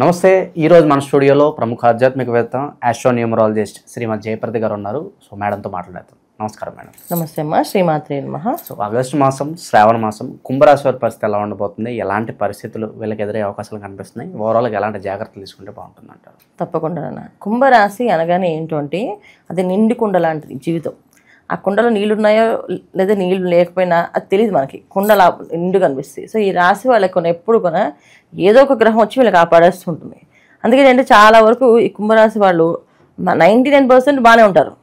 నమస్తే. ఈరోజు మన స్టూడియోలో ప్రముఖ ఆధ్యాత్మికవేత్త ఆస్ట్రోన్యూమరాలజిస్ట్ శ్రీమతి జయప్రద గారు ఉన్నారు. సో మేడంతో మాట్లాడతాం. నమస్కారం మేడం. నమస్తే అమ్మా. శ్రీమాత్రే నమః. సో ఆగస్టు మాసం, శ్రావణ మాసం, కుంభరాశి వారి పరిస్థితి ఎలా ఉండబోతుంది, ఎలాంటి పరిస్థితులు వీళ్ళకి ఎదురే అవకాశాలు కనిపిస్తున్నాయి, ఓవరాల్గా ఎలాంటి జాగ్రత్తలు తీసుకుంటే బాగుంటుంది అంటారు? తప్పకుండా నాన్న. కుంభరాశి అనగానే ఏంటంటే అది నిండి కుండ లాంటిది జీవితం. ఆ కుండలో నీళ్ళు ఉన్నాయో లేదా నీళ్ళు లేకపోయినా అది తెలియదు మనకి. కుండలా నిండు కనిపిస్తుంది. సో ఈ రాశి వాళ్ళకి ఎప్పుడు కూడా ఏదో ఒక గ్రహం వచ్చి వీళ్ళకి కాపాడేస్తుంటుంది. అందుకే అంటే చాలా వరకు ఈ కుంభరాశి వాళ్ళు 99% బాగానే ఉంటారు.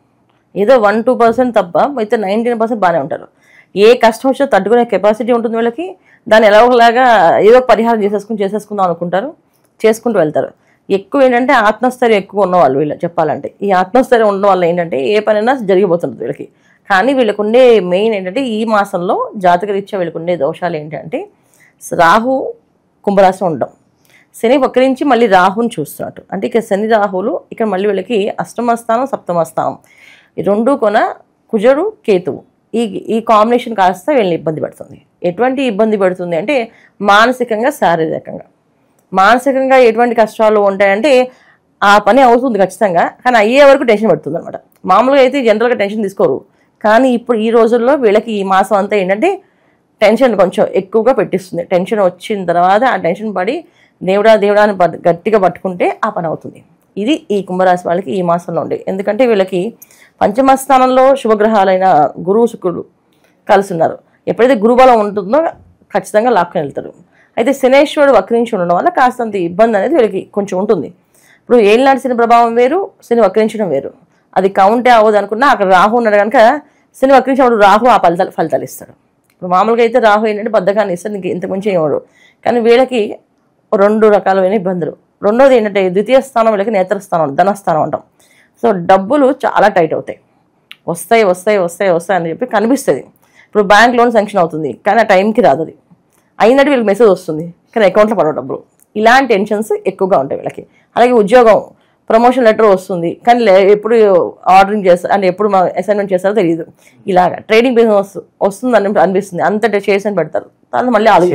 ఏదో 1-2% తప్ప అయితే 99% బాగానే ఉంటారు. ఏ కష్టం వచ్చినా తట్టుకునే కెపాసిటీ ఉంటుంది వీళ్ళకి. దాన్ని ఎలా ఒకలాగా ఏదో పరిహారం చేసేసుకుందాం అనుకుంటారు, చేసుకుంటూ వెళ్తారు. ఎక్కువ ఏంటంటే ఆత్మస్థైర్యం ఎక్కువ ఉన్నవాళ్ళు వీళ్ళు చెప్పాలంటే. ఈ ఆత్మస్థైర్యం ఉన్న వాళ్ళు ఏంటంటే ఏ పనైనా జరిగిపోతుంది వీళ్ళకి. కానీ వీళ్ళకు ఉండే మెయిన్ ఏంటంటే ఈ మాసంలో జాతకరీత్యా వీళ్ళకు ఉండే దోషాలు ఏంటంటే రాహు కుంభరాశి ఉండడం, శని వక్రించి మళ్ళీ రాహుని చూస్తున్నట్టు. అంటే ఇక శని రాహులు ఇక్కడ మళ్ళీ వీళ్ళకి అష్టమ స్థానం, సప్తమ స్థానం ఈ రెండు కొన కుజుడు కేతువు ఈ కాంబినేషన్ కాస్త వీళ్ళని ఇబ్బంది పెడుతుంది. ఎటువంటి ఇబ్బంది పెడుతుంది అంటే మానసికంగా, శారీరకంగా. మానసికంగా ఎటువంటి కష్టాలు ఉంటాయంటే ఆ పని అవుతుంది ఖచ్చితంగా, కానీ అయ్యే వరకు టెన్షన్ పడుతుంది అనమాట. మామూలుగా అయితే జనరల్గా టెన్షన్ తీసుకోరు, కానీ ఇప్పుడు ఈ రోజుల్లో వీళ్ళకి ఈ మాసం అంతా ఏంటంటే టెన్షన్ కొంచెం ఎక్కువగా పెట్టిస్తుంది. టెన్షన్ వచ్చిన తర్వాత ఆ టెన్షన్ పడి దేవుడాని గట్టిగా పట్టుకుంటే ఆ పని అవుతుంది. ఇది ఈ కుంభరాశి వాళ్ళకి ఈ మాసంలో ఉండే. ఎందుకంటే వీళ్ళకి పంచమ స్థానంలో శుభగ్రహాలైన గురువు, శుక్రుడు కలిసి ఉన్నారు. ఎప్పుడైతే గురుబలం ఉంటుందో ఖచ్చితంగా లాక్కుని వెళ్తారు. అయితే శనేశ్వరుడు వక్రించి ఉండడం వల్ల కాస్తంత ఇబ్బంది అనేది వీళ్ళకి కొంచెం ఉంటుంది. ఇప్పుడు ఏళ్ళనాటి శని ప్రభావం వేరు, శని వక్రించడం వేరు. అది కౌంటే అవ్వదు అనుకున్నా అక్కడ రాహు ఉన్నాడు కనుక శని వక్రించినప్పుడు రాహు ఆ ఫలితాలు ఇస్తాడు. ఇప్పుడు మామూలుగా అయితే రాహు ఏంటంటే బద్ధకాన్ని ఇస్తాడు, ఇంక ఇంతకుమించి ఏమడు. కానీ వీళ్ళకి రెండు రకాలైన ఇబ్బందులు. రెండోది ఏంటంటే ద్వితీయ స్థానం వీళ్ళకి నేత్రస్థానం, ధనస్థానం అంటాం. సో డబ్బులు చాలా టైట్ అవుతాయి. వస్తాయి అని చెప్పి కనిపిస్తుంది. ఇప్పుడు బ్యాంక్ లోన్ శాంక్షన్ అవుతుంది కానీ ఆ టైంకి రాదు. అది అయినట్టు వీళ్ళకి మెసేజ్ వస్తుంది కానీ అకౌంట్లో పడవ డబ్బులు. ఇలాంటి టెన్షన్స్ ఎక్కువగా ఉంటాయి వీళ్ళకి. అలాగే ఉద్యోగం, ప్రమోషన్ లెటర్ వస్తుంది కానీ ఎప్పుడు ఆర్డరింగ్ చేస్తారు అంటే ఎప్పుడు అసైన్మెంట్ చేస్తారో తెలియదు. ఇలాగా ట్రేడింగ్ బిజినెస్ వస్తుంది అని అనిపిస్తుంది, అంతటా చేసి పెడతారు. దాన్ని మళ్ళీ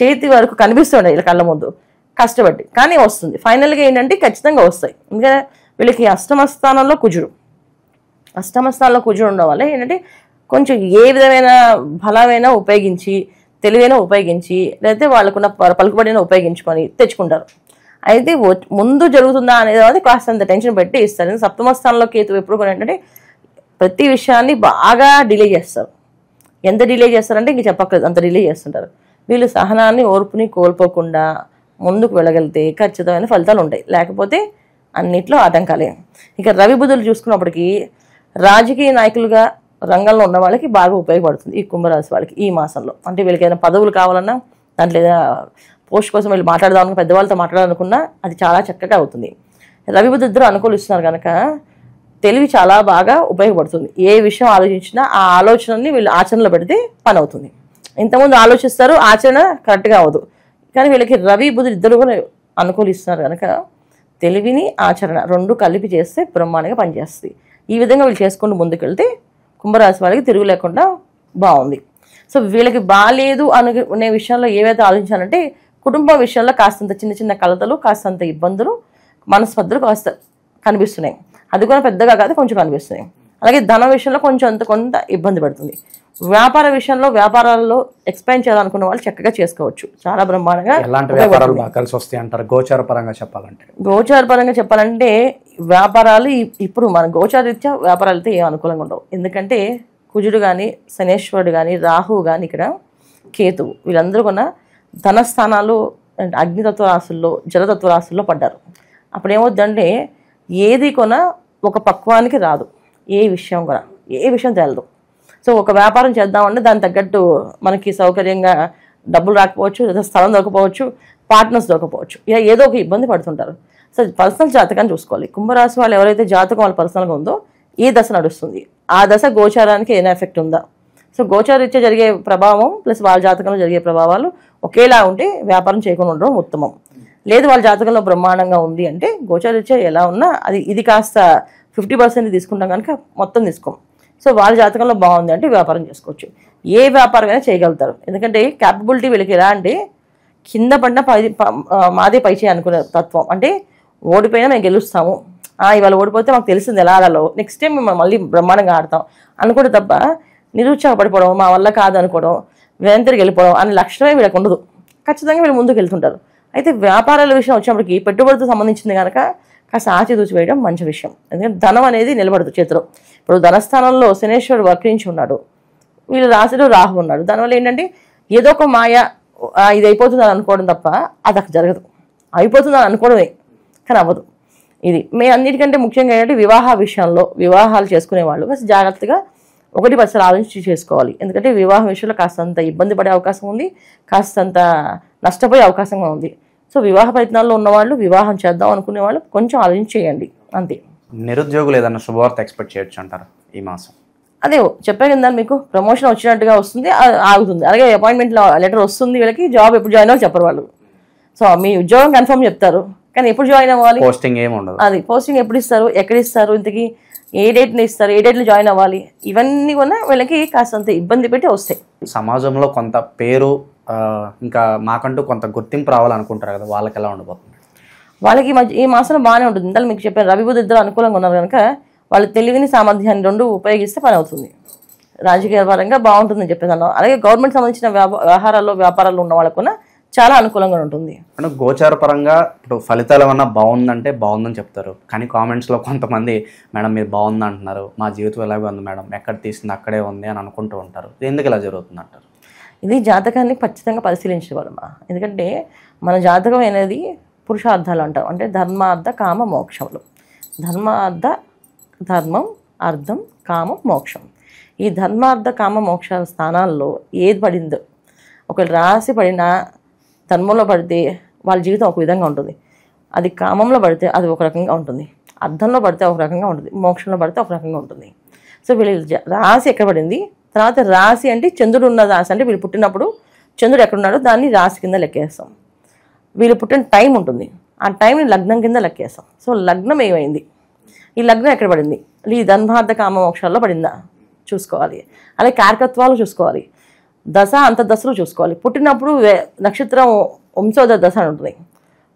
చేతి వరకు కనిపిస్తుండే వీళ్ళ కళ్ళ ముందు కష్టపడి, కానీ వస్తుంది. ఫైనల్గా ఏంటంటే ఖచ్చితంగా వస్తాయి. ఎందుకంటే వీళ్ళకి అష్టమ స్థానంలో కుజుడు ఉండడం వల్ల ఏంటంటే కొంచెం ఏ విధమైన బలమైనా ఉపయోగించి, తెలివైనా ఉపయోగించి, లేకపోతే వాళ్ళకున్న పలుకుబడిన ఉపయోగించుకొని తెచ్చుకుంటారు. అయితే ముందు జరుగుతుందా అనేది కాస్తంత టెన్షన్ పెట్టి ఇస్తారు. సప్తమ స్థానంలో కేతు ఎప్పుడు కూడా ఏంటంటే ప్రతి విషయాన్ని బాగా డిలే చేస్తారు. ఎంత డిలే చేస్తారంటే ఇంక చెప్పక్కర్లేదు, అంత డిలే చేస్తుంటారు. వీళ్ళు సహనాన్ని, ఓర్పుని కోల్పోకుండా ముందుకు వెళ్ళగలిగితే ఖచ్చితమైన ఫలితాలు ఉంటాయి. లేకపోతే అన్నిట్లో ఆటంకాలే. ఇక రవి బుధులు చూసుకున్నప్పటికీ రాజకీయ నాయకులుగా రంగంలో ఉన్న వాళ్ళకి బాగా ఉపయోగపడుతుంది ఈ కుంభరాశి వాళ్ళకి ఈ మాసంలో. అంటే వీళ్ళకి ఏదైనా పదవులు కావాలన్నా, దాంట్లో ఏదైనా పోస్ట్ కోసం వీళ్ళు మాట్లాడదామని పెద్దవాళ్ళతో మాట్లాడాలనుకున్నా అది చాలా చక్కగా అవుతుంది. రవి బుధ ఇద్దరు అనుకూలిస్తున్నారు కనుక తెలివి చాలా బాగా ఉపయోగపడుతుంది. ఏ విషయం ఆలోచించినా ఆ ఆలోచనని వీళ్ళు ఆచరణలో పెడితే పని అవుతుంది. ఇంతకుముందు ఆలోచిస్తారు, ఆచరణ కరెక్ట్గా అవ్వదు. కానీ వీళ్ళకి రవి బుధులు ఇద్దరు కూడా అనుకూలిస్తున్నారు కనుక తెలివిని, ఆచరణ రెండు కలిపి చేస్తే బ్రహ్మాండంగా పనిచేస్తుంది. ఈ విధంగా వీళ్ళు చేసుకుంటూ ముందుకెళ్తే కుంభరాశి వాళ్ళకి తిరుగు లేకుండా బాగుంది. సో వీళ్ళకి బాగాలేదు అనే విషయంలో ఏవైతే ఆలోచించాలంటే కుటుంబ విషయంలో కాస్తంత చిన్న కలతలు, కాస్తంత ఇబ్బందులు, మనస్పర్ధలు కాస్త కనిపిస్తున్నాయి. అది కూడా పెద్దగా కాదు, కొంచెం కనిపిస్తున్నాయి. అలాగే ధన విషయంలో కొంత ఇబ్బంది పడుతుంది. వ్యాపార విషయంలో వ్యాపారాల్లో ఎక్స్పాండ్ చేయాలనుకున్న వాళ్ళు చక్కగా చేసుకోవచ్చు. చాలా బ్రహ్మాండంగా. గోచార పరంగా చెప్పాలంటే వ్యాపారాలు ఇప్పుడు మన గోచారీత్యా వ్యాపారాలు అయితే ఏం అనుకూలంగా ఉండవు. ఎందుకంటే కుజుడు కానీ, శనేశ్వరుడు కానీ, రాహువు కానీ, ఇక్కడ కేతువు వీళ్ళందరూ కూడా ధనస్థానాలు అగ్నితత్వ రాశుల్లో, జలతత్వ రాశుల్లో పడ్డారు. అప్పుడు ఏమవుద్దంటే ఏది కొన ఒక పక్వానికి రాదు. ఏ విషయం తేలదు. సో ఒక వ్యాపారం చేద్దామంటే దానికి తగ్గట్టు మనకి సౌకర్యంగా డబ్బులు రాకపోవచ్చు, లేదా స్థలం దొరకపోవచ్చు, పార్ట్నర్స్ దొరకపోవచ్చు. ఇలా ఏదో ఒక ఇబ్బంది పడుతుంటారు. సో పర్సనల్ జాతకాన్ని చూసుకోవాలి. కుంభరాశి వాళ్ళు ఎవరైతే జాతకం వాళ్ళ పర్సనల్గా ఉందో ఏ దశ నడుస్తుంది, ఆ దశ గోచారానికి ఏమైనా ఎఫెక్ట్ ఉందా. సో గోచారీత్యా జరిగే ప్రభావం ప్లస్ వాళ్ళ జాతకంలో జరిగే ప్రభావాలు ఒకేలా ఉంటే వ్యాపారం చేయకుండా ఉండడం ఉత్తమం. లేదు వాళ్ళ జాతకంలో బ్రహ్మాండంగా ఉంది అంటే గోచారీత్యా ఎలా ఉన్నా ఇది కాస్త 50% తీసుకుంటాం కనుక మొత్తం తీసుకోం. సో వాళ్ళ జాతకంలో బాగుంది అంటే వ్యాపారం చేసుకోవచ్చు. ఏ వ్యాపారమైనా చేయగలుగుతారు. ఎందుకంటే క్యాపబిలిటీ వీళ్ళకి ఎలా అంటే కింద పడిన మాదే పైచే అనుకునే తత్వం. అంటే ఓడిపోయినా మేము గెలుస్తాము, ఇవాళ ఓడిపోతే మాకు తెలిసింది ఎలా ఆడాలో, నెక్స్ట్ టైం మేము మళ్ళీ బ్రహ్మాండంగా ఆడతాం అనుకుంటే తప్ప నిరుత్సాహపడిపోవడం, మా వల్ల కాదు అనుకోవడం, వెనతిరిగి వెళ్ళిపోవడం అనే లక్షణమే వీళ్ళకి ఉండదు. ఖచ్చితంగా వీళ్ళు ముందుకు వెళ్తుంటారు. అయితే వ్యాపారాల విషయం వచ్చినప్పటికీ పెట్టుబడితో సంబంధించింది కనుక కాస్త ఆచితూచి వేయడం మంచి విషయం. ఎందుకంటే ధనం అనేది నిలబడదు చేతిలో. ఇప్పుడు ధనస్థానంలో శనేశ్వరుడు వక్రించి ఉన్నాడు, వీళ్ళు రాశిలో రాహు ఉన్నాడు. దానివల్ల ఏంటంటే ఏదో ఒక మాయ ఇది అయిపోతుంది అని అనుకోవడం తప్ప అది అక్కడ జరగదు. అయిపోతుంది అని అనుకోవడమే కానీ అవ్వదు. ఇది అన్నిటికంటే ముఖ్యంగా ఏంటంటే వివాహ విషయంలో వివాహాలు చేసుకునే వాళ్ళు కాస్త జాగ్రత్తగా 1-10 ఆలోచించి చేసుకోవాలి. ఎందుకంటే వివాహం విషయంలో కాస్తంత ఇబ్బంది పడే అవకాశం ఉంది, కాస్తంత నష్టపోయే అవకాశం ఉంది. సో వివాహ ప్రయత్నాల్లో ఉన్నవాళ్ళు, వివాహం చేద్దాం అనుకునే వాళ్ళు కొంచెం ఆలోచించి చేయండి అంతే. నిరుద్యోగులు ఏదన్నా శుభవార్త ఎక్స్పెక్ట్ చేయొచ్చు అంటారు ఈ మాసం? అదే చెప్పాను కదా మీకు, ప్రమోషన్ వచ్చినట్టుగా వస్తుంది, ఆగుతుంది. అలాగే అపాయింట్మెంట్ లెటర్ వస్తుంది, వీళ్ళకి జాబ్ ఎప్పుడు జాయిన్ అవ్వాలి చెప్పరు వాళ్ళు. సో మీ ఉద్యోగం కన్ఫర్మ్ చెప్తారు కానీ ఎప్పుడు జాయిన్ అవ్వాలి, పోస్టింగ్ ఏమి ఉండదు. అది పోస్టింగ్ ఎప్పుడు ఇస్తారు, ఎక్కడ ఇస్తారు, ఇంతకీ ఏ డేట్ని ఇస్తారు, ఏ డేట్లో జాయిన్ అవ్వాలి, ఇవన్నీ కూడా వీళ్ళకి కాస్తంత ఇబ్బంది పెట్టి వస్తాయి. సమాజంలో కొంత పేరు ఇంకా మాకంటూ కొంత గుర్తింపు రావాలనుకుంటారు కదా, వాళ్ళకి ఎలా ఉండబోతుంది? వాళ్ళకి ఈ మాసంలో బాగానే ఉంటుంది. ఇంతలో మీకు చెప్పాను, రవి బుధ ఇద్దరు అనుకూలంగా ఉన్నారు కనుక వాళ్ళ తెలివిని సామర్థ్యాన్ని రెండు ఉపయోగిస్తే పని అవుతుంది. రాజకీయ పరంగా బాగుంటుందని చెప్పేదాన్ని. అలాగే గవర్నమెంట్ సంబంధించిన వ్యాపారాల్లో ఉన్న వాళ్ళకు కూడా చాలా అనుకూలంగా ఉంటుంది. అంటే గోచార పరంగా ఇప్పుడు ఫలితాలు ఏమన్నా బాగుందంటే బాగుందని చెప్తారు, కానీ కామెంట్స్లో కొంతమంది మేడం మీరు బాగుంది అంటున్నారు, మా జీవితం ఎలాగే ఉంది మేడం, ఎక్కడ తీసింది అక్కడే ఉంది అని అనుకుంటూ ఉంటారు. ఎందుకు ఇలా జరుగుతుంది అంటారు? ఇది జాతకాన్ని ఖచ్చితంగా పరిశీలించగలమా. ఎందుకంటే మన జాతకం అనేది పురుషార్థాలు అంటారు. అంటే ధర్మార్థ కామ మోక్షములు. ధర్మం, అర్థం, కామం, మోక్షం. ఈ ధర్మార్థ కామ మోక్ష స్థానాల్లో ఏది పడిందో, ఒకవేళ రాశి పడినా ధర్మంలో పడితే వాళ్ళ జీవితం ఒక విధంగా ఉంటుంది, అది కామంలో పడితే అది ఒక రకంగా ఉంటుంది, అర్థంలో పడితే ఒక రకంగా ఉంటుంది, మోక్షంలో పడితే ఒక రకంగా ఉంటుంది. సో వీళ్ళు రాశి ఎక్కడ పడింది, తర్వాత రాశి అంటే చంద్రుడు ఉన్న రాశి, అంటే వీళ్ళు పుట్టినప్పుడు చంద్రుడు ఎక్కడున్నాడో దాన్ని రాశి కింద లెక్కేస్తాం. వీళ్ళు పుట్టిన టైం ఉంటుంది, ఆ టైంని లగ్నం కింద లెక్కేస్తాం. సో లగ్నం ఏమైంది, ఈ లగ్నం ఎక్కడ పడింది, ఈ ధర్మార్థ కామ మోక్షాల్లో పడిందా చూసుకోవాలి. అలాగే కారకత్వాలు చూసుకోవాలి, దశ అంతర్దశలు చూసుకోవాలి. పుట్టినప్పుడు నక్షత్రం వంశోదయ దశ అని ఉంటుంది.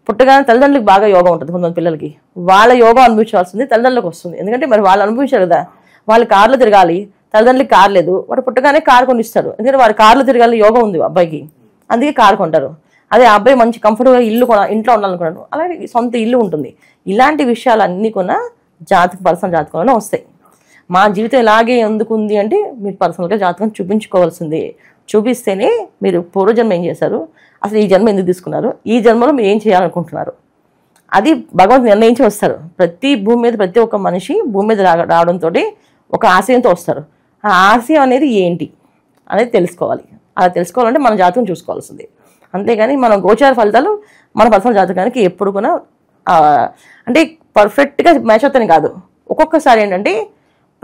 పుట్టగానే తల్లిదండ్రులకు బాగా యోగం ఉంటుంది. కొంతమంది పిల్లలకి వాళ్ళ యోగం అనుభవించాల్సింది తల్లిదండ్రులకు వస్తుంది. ఎందుకంటే మరి వాళ్ళు అనుభవించారు కదా, వాళ్ళు కార్లో తిరగాలి, తల్లిదండ్రులకి కారు లేదు, వాడు పుట్టగానే కారు కొనిస్తాడు. ఎందుకంటే వాడు కార్లో తిరగాలి యోగం ఉంది అబ్బాయికి, అందుకే కారు కొంటారు. అదే అబ్బాయి మంచి కంఫర్ట్గా ఇంట్లో ఉండాలనుకున్నాడు, అలాగే సొంత ఇల్లు ఉంటుంది. ఇలాంటి విషయాలన్నీ కూడా పర్సనల్ జాతకంలోనే వస్తాయి. మా జీవితం ఇలాగే ఎందుకు ఉంది అంటే మీరు పర్సనల్గా జాతకం చూపించుకోవాల్సిందే. చూపిస్తేనే మీరు పూర్వజన్మ ఏం చేశారు, అసలు ఈ జన్మ ఎందుకు తీసుకున్నారు, ఈ జన్మలో మీరు ఏం చేయాలనుకుంటున్నారు, అది భగవంతుడు నిర్ణయించి వస్తారు. భూమి మీద ప్రతి ఒక్క మనిషి భూమి మీద రావడంతో ఒక ఆశయంతో వస్తారు. ఆ ఆశయం అనేది ఏంటి అనేది తెలుసుకోవాలి. అలా తెలుసుకోవాలంటే మన జాతకం చూసుకోవాల్సింది. అంతేగాని మన గోచార ఫలితాలు మన పర్సనల్ జాతకానికి ఎప్పుడు కూడా అంటే పర్ఫెక్ట్గా మ్యాచ్ అవుతాయని కాదు. ఒక్కొక్కసారి ఏంటంటే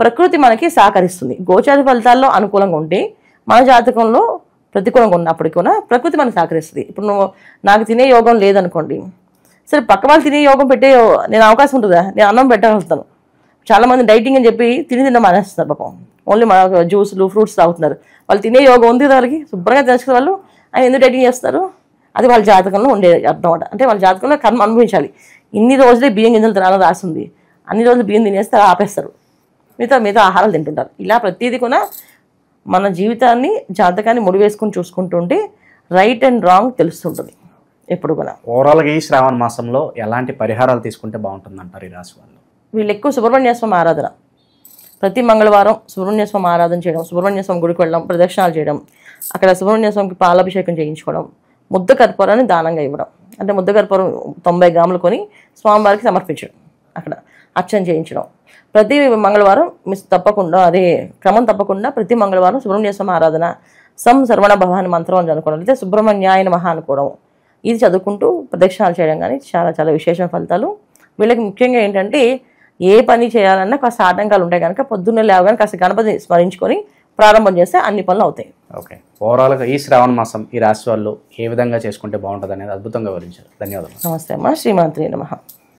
ప్రకృతి మనకి సహకరిస్తుంది. గోచార ఫలితాల్లో అనుకూలంగా ఉంటే మన జాతకంలో ప్రతికూలంగా ఉన్నప్పటికీ కూడా ప్రకృతి మనకు సహకరిస్తుంది. ఇప్పుడు నాకు తినే యోగం లేదనుకోండి, సరే పక్క వాళ్ళు తినే యోగం పెట్టే నేను అవకాశం ఉంటుందా, నేను అన్నం పెట్టగలుగుతాను. చాలామంది డైటింగ్ అని చెప్పి తినడం మానేస్తున్నారు పాపం, ఓన్లీ మన జ్యూసులు ఫ్రూట్స్ తాగుతున్నారు. వాళ్ళు తినే యోగం ఉంది వాళ్ళకి, శుభ్రంగా తెలుసుకునే వాళ్ళు ఆయన ఎందుకు డైటింగ్ చేస్తారు, అది వాళ్ళ జాతకంలో ఉండే అర్థం. అంటే వాళ్ళ జాతకంలో కర్మ అనుభవించాలి. ఇన్ని రోజులే బియ్యం గింజలు తినాలని రాసింది, అన్ని రోజులు బియ్యం తినేస్తే ఆపేస్తారు, మిగతా ఆహారాలు తింటుంటారు. ఇలా ప్రతిదీ కూడా మన జీవితాన్ని జాతకాన్ని ముడివేసుకుని చూసుకుంటుంటే రైట్ అండ్ రాంగ్ తెలుస్తుంటుంది ఎప్పుడు కూడా. ఓవరాల్గా ఈ శ్రావణ మాసంలో ఎలాంటి పరిహారాలు తీసుకుంటే బాగుంటుంది అంటారు ఈ రాశి వాళ్ళు? వీళ్ళు ఎక్కువ సుబ్రహ్మణ్య స్వామి ఆరాధన, ప్రతి మంగళవారం సుబ్రహ్మణ్య స్వామి ఆరాధన చేయడం, సుబ్రహ్మణ్య స్వామి గుడికి వెళ్ళడం, ప్రదక్షిణాలు చేయడం, అక్కడ సుబ్రహ్మణ్య స్వామికి పాలాభిషేకం చేయించుకోవడం, ముద్ద కర్పూరాన్ని దానంగా ఇవ్వడం. అంటే ముద్ద కర్పూరం 90 గ్రాములు కొని స్వామివారికి సమర్పించడం, అక్కడ అర్చన చేయించడం. ప్రతి మంగళవారం తప్పకుండా క్రమం తప్పకుండా ప్రతి మంగళవారం సుబ్రహ్మణ్య స్వామి ఆరాధన, సర్వణ భవాని మంత్రం అని అనుకోవడం, లేదా సుబ్రహ్మణ్యాయ నమః అనుకోవడం, ఇది చదువుకుంటూ ప్రదక్షిణాలు చేయడం కానీ చాలా చాలా విశేష ఫలితాలు. వీళ్ళకి ముఖ్యంగా ఏంటంటే ఏ పని చేయాలన్నా కాస్త ఆటంకాలు ఉంటాయి కనుక పొద్దున్నే లేవగానే కాస్త గణపతి స్మరించుకొని ప్రారంభం చేస్తే అన్ని పనులు అవుతాయి. ఓకే, ఓవరాల్గా ఈ శ్రావణ మాసం ఈ రాశి వాళ్ళు ఏ విధంగా చేసుకుంటే బాగుంటుంది అనేది అద్భుతంగా వివరించారు. ధన్యవాదాలు. నమస్తే అమ్మా. శ్రీమాత్రే నమః.